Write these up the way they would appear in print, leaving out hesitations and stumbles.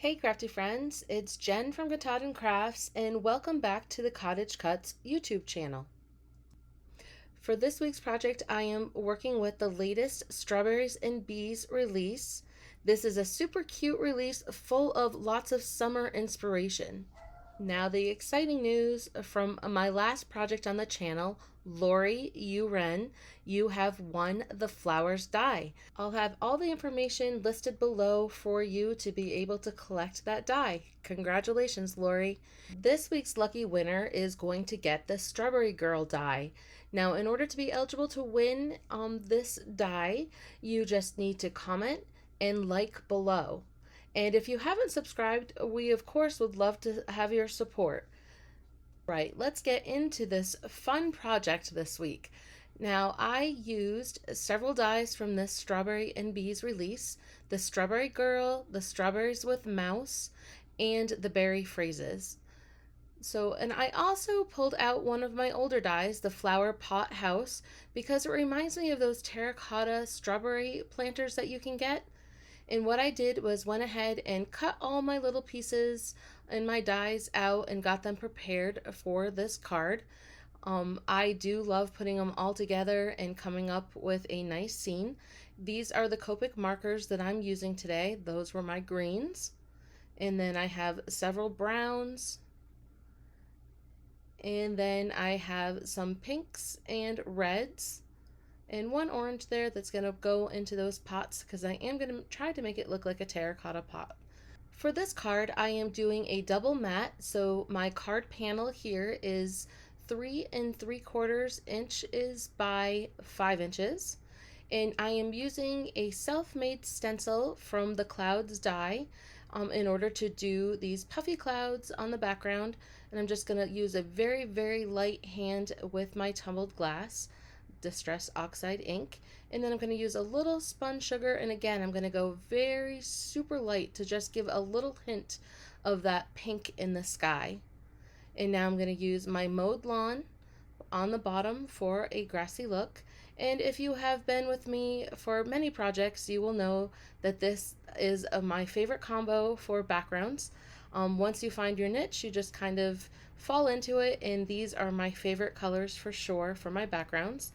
Hey Krafty Friends, it's Jen from Katahdin Krafts and welcome back to the CottageCutz YouTube channel. For this week's project, I am working with the latest Strawberries and Bees release. This is a super cute release full of lots of summer inspiration. Now the exciting news from my last project on the channel, Lori Uren, you have won the flowers die. I'll have all the information listed below for you to be able to collect that die. Congratulations, Lori. This week's lucky winner is going to get the Strawberry Girl die. Now, in order to be eligible to win this die, you just need to comment and like below. And if you haven't subscribed, we of course would love to have your support. Right, let's get into this fun project this week. Now, I used several dies from this Strawberry and Bees release, the Strawberry Girl, the Strawberries with Mouse, and the Berry Phrases. And I also pulled out one of my older dies, the Flower Pot House, because it reminds me of those terracotta strawberry planters that you can get. And what I did was went ahead and cut all my little pieces and my dies out and got them prepared for this card. I do love putting them all together and coming up with a nice scene. These are the Copic markers that I'm using today. Those were my greens. And then I have several browns. And then I have some pinks and reds. And one orange there that's going to go into those pots because I am going to try to make it look like a terracotta pot. For this card, I am doing a double mat. So my card panel here is 3 3/4 inches by 5 inches. And I am using a self-made stencil from the Clouds die in order to do these puffy clouds on the background. And I'm just going to use a very, very light hand with my tumbled glass. Distress Oxide ink, and then I'm going to use a little spun sugar, and again I'm going to go very super light to just give a little hint of that pink in the sky. And now I'm going to use my mowed lawn on the bottom for a grassy look. And if you have been with me for many projects, you will know that this is my favorite combo for backgrounds. Once you find your niche, you just kind of fall into it, and these are my favorite colors for sure for my backgrounds.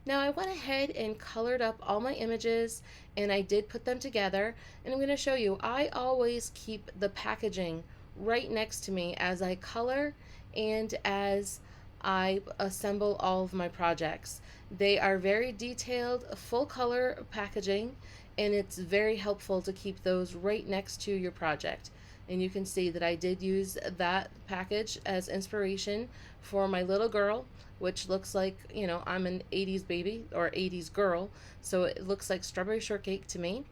Now I went ahead and colored up all my images and I did put them together, and I'm going to show you, I always keep the packaging right next to me as I color and as I assemble all of my projects. They are very detailed, full color packaging, and it's very helpful to keep those right next to your project. And you can see that I did use that package as inspiration for my little girl, which looks like, you know, I'm an 80s baby or 80s girl, so it looks like strawberry shortcake to me.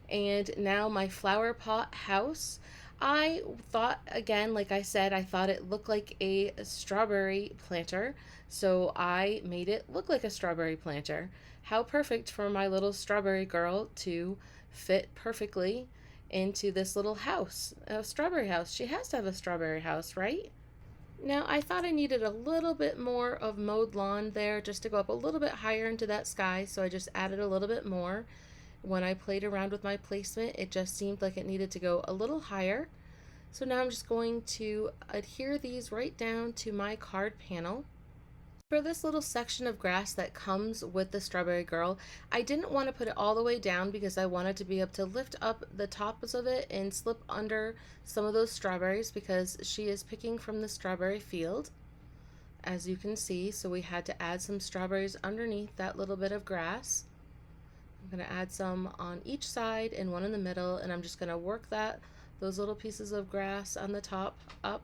And now my flower pot house, I thought, again, like I said, I thought it looked like a strawberry planter, so I made it look like a strawberry planter. How perfect for my little strawberry girl to fit perfectly into this little house, a strawberry house. She has to have a strawberry house, right? Now I thought I needed a little bit more of mowed lawn there just to go up a little bit higher into that sky, so I just added a little bit more. When I played around with my placement, it just seemed like it needed to go a little higher. So now I'm just going to adhere these right down to my card panel. For this little section of grass that comes with the Strawberry Girl, I didn't want to put it all the way down because I wanted to be able to lift up the tops of it and slip under some of those strawberries because she is picking from the strawberry field, as you can see. So we had to add some strawberries underneath that little bit of grass. I'm going to add some on each side and one in the middle, and I'm just going to work those little pieces of grass on the top up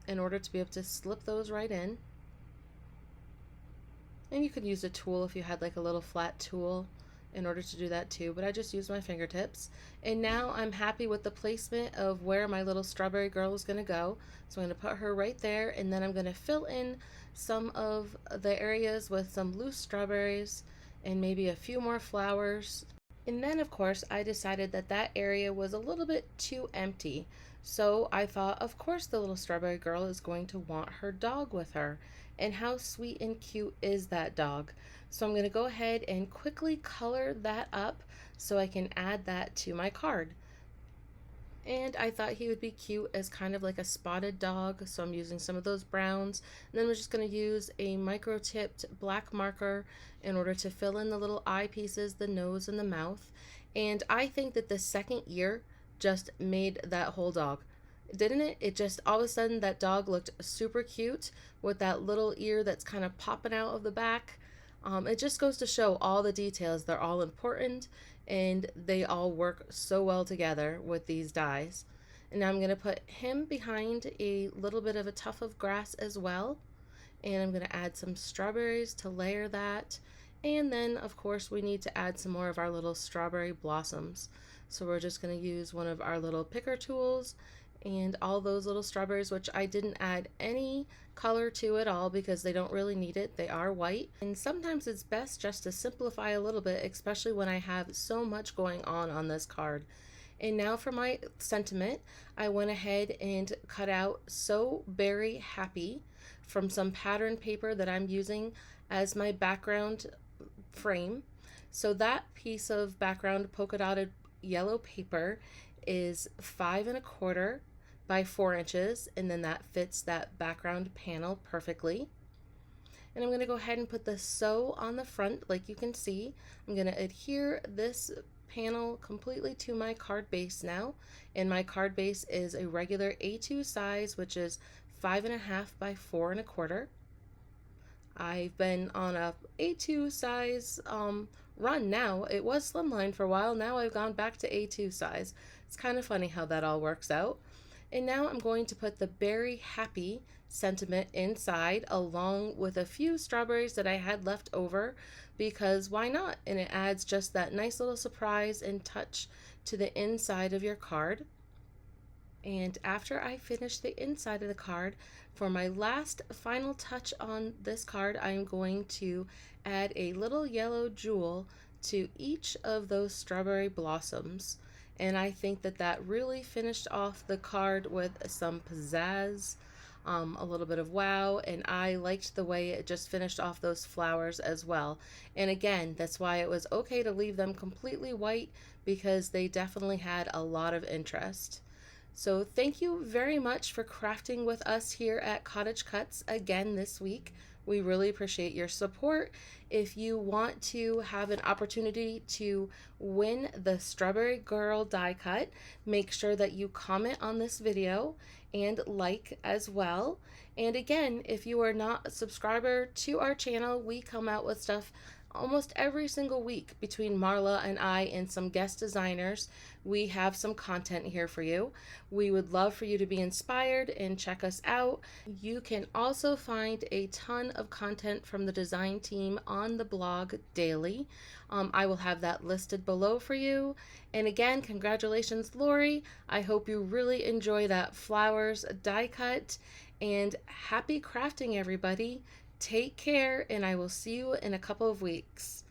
in order to be able to slip those right in. And you could use a tool if you had like a little flat tool in order to do that too, but I just used my fingertips. And now I'm happy with the placement of where my little strawberry girl is going to go. So I'm going to put her right there, and then I'm going to fill in some of the areas with some loose strawberries and maybe a few more flowers. And then of course I decided that that area was a little bit too empty. So I thought, of course the little strawberry girl is going to want her dog with her. And how sweet and cute is that dog? So I'm going to go ahead and quickly color that up so I can add that to my card. And I thought he would be cute as kind of like a spotted dog, so I'm using some of those browns. And then we're just going to use a micro-tipped black marker in order to fill in the little eye pieces, the nose and the mouth. And I think that the second ear just made that whole dog, didn't it? It just, all of a sudden, that dog looked super cute with that little ear that's kind of popping out of the back. It just goes to show all the details. They're all important and they all work so well together with these dies. And now I'm going to put him behind a little bit of a tuft of grass as well. And I'm going to add some strawberries to layer that. And then, of course, we need to add some more of our little strawberry blossoms. So we're just going to use one of our little picker tools and all those little strawberries, which I didn't add any color to at all because they don't really need it. They are white. And sometimes it's best just to simplify a little bit, especially when I have so much going on this card. And now for my sentiment, I went ahead and cut out "So Very Happy" from some pattern paper that I'm using as my background frame. So that piece of background polka dotted yellow paper is 5¼ by 4 inches, and then that fits that background panel perfectly. And I'm going to go ahead and put the "So" on the front. Like you can see, I'm going to adhere this panel completely to my card base now, and my card base is a regular A2 size, which is 5½ by 4¼ I've been on a A2 size run now. It was slimline for a while. Now I've gone back to A2 size. It's kind of funny how that all works out. And now I'm going to put the "Very Happy" sentiment inside along with a few strawberries that I had left over, because why not? And it adds just that nice little surprise and touch to the inside of your card. And after I finish the inside of the card, for my last final touch on this card, I'm going to add a little yellow jewel to each of those strawberry blossoms. And I think that that really finished off the card with some pizzazz, a little bit of wow, and I liked the way it just finished off those flowers as well. And again, that's why it was okay to leave them completely white, because they definitely had a lot of interest. So thank you very much for crafting with us here at CottageCutz again this week. We really appreciate your support. If you want to have an opportunity to win the Strawberry Girl die cut, make sure that you comment on this video and like as well. And again, if you are not a subscriber to our channel, we come out with stuff almost every single week between Marla and I and some guest designers. We have some content here for you. We would love for you to be inspired and check us out. You can also find a ton of content from the design team on the blog daily. I will have that listed below for you. And again, congratulations, Lori. I hope you really enjoy that flowers die cut, and happy crafting, everybody. Take care, and I will see you in a couple of weeks.